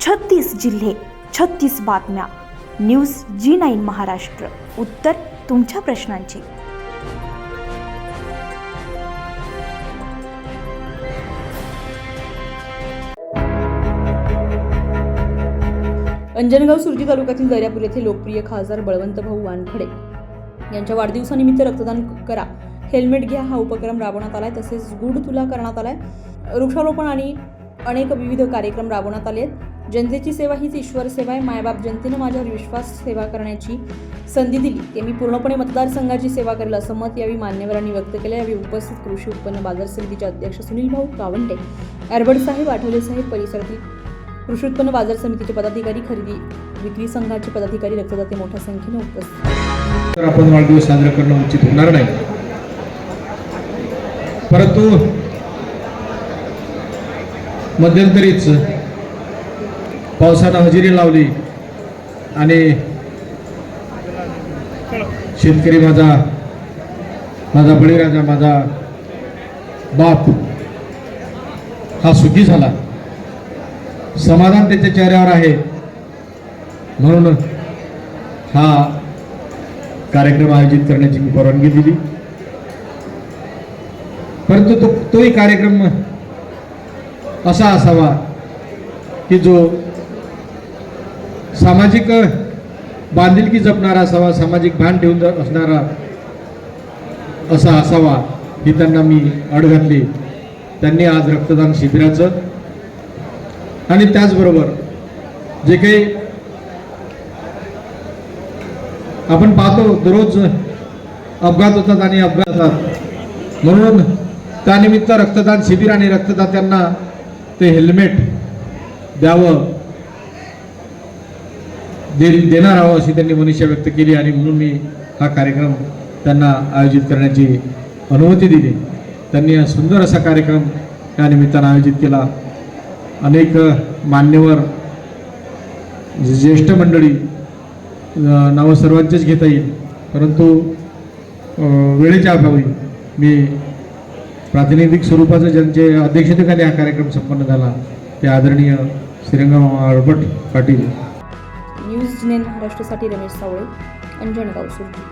36 जिल्हे, 36 बातम्या. News G9 Maharashtra. उत्तर तुमच्या प्रश्नांची. अंजनगाव सुरजी तालुक्यातील दर्यापूर येथे लोकप्रिय खासदार बळवंतभाऊ वानखडे यांच्या वाढदिवसानिमित्त रक्तदान करा, हेल्मेट घ्या हा उपक्रम राबवण्यात आलाय. तसेच गुड तुला करण्यात आलाय. वृक्षारोपण आणि अनेक विविध कार्यक्रम राबवण्यात आले आहेत. जनतेची सेवा हीच ईश्वर सेवा आहे. मायबाप जनतेनं माझ्यावर विश्वास सेवा करण्याची संधी दिली की मी पूर्णपणे मतदारसंघाची सेवा करेल असं मत यावेळी मान्यवरांनी व्यक्त केलं. यावेळी उपस्थित कृषी उत्पन्न बाजार समितीचे अध्यक्ष सुनील भाऊ कावंडे, अरबड साहेब, आठवले साहेब, परिसरातील कृषी उत्पन्न बाजार समितीचे पदाधिकारी, खरेदी विक्री संघाचे पदाधिकारी, रक्तदाते मोठ्या संख्येने उपस्थित. तर आपण वाढदिवस साजरा करणं उचित होणार नाही, परंतु मध्यंतरीच पावसानं हजेरी लावली आणि शेतकरी माझा बळीराजा, माझा बाप हा सुखी झाला. समाधान त्याच्या चेहऱ्यावर आहे, म्हणून हा कार्यक्रम आयोजित करण्याची मी परवानगी दिली. परंतु तोही कार्यक्रम असा असावा की जो सामाजिक बांधिलकी जपणारा असावा, सामाजिक भान ठेवून असणारा असा असावा ही त्यांना मी अट घातली. त्यांनी आज रक्तदान शिबिराचं आणि त्याचबरोबर जे काही आपण पाहतो दररोज अपघात होतात आणि अपघातात, म्हणून त्यानिमित्त रक्तदान शिबिर आणि रक्तदात्यांना ते हेल्मेट द्यावं, देणार आहोत अशी त्यांनी मनीषा व्यक्त केली आणि म्हणून मी हा कार्यक्रम त्यांना आयोजित करण्याची अनुमती दिली. त्यांनी सुंदर असा कार्यक्रम या निमित्तानं आयोजित केला. अनेक मान्यवर, ज्येष्ठ मंडळी, नावं सर्वांचेच घेता येईल, परंतु वेळेच्या अभावी मी प्रातिनिधिक स्वरूपाचा ज्यांचे अध्यक्षतेखाली हा कार्यक्रम संपन्न झाला ते आदरणीय श्रीरंगम अरबट पाटील. न्यूज G9 महाराष्ट्रासाठी रमेश सावळे, अंजनगाव सुरजी.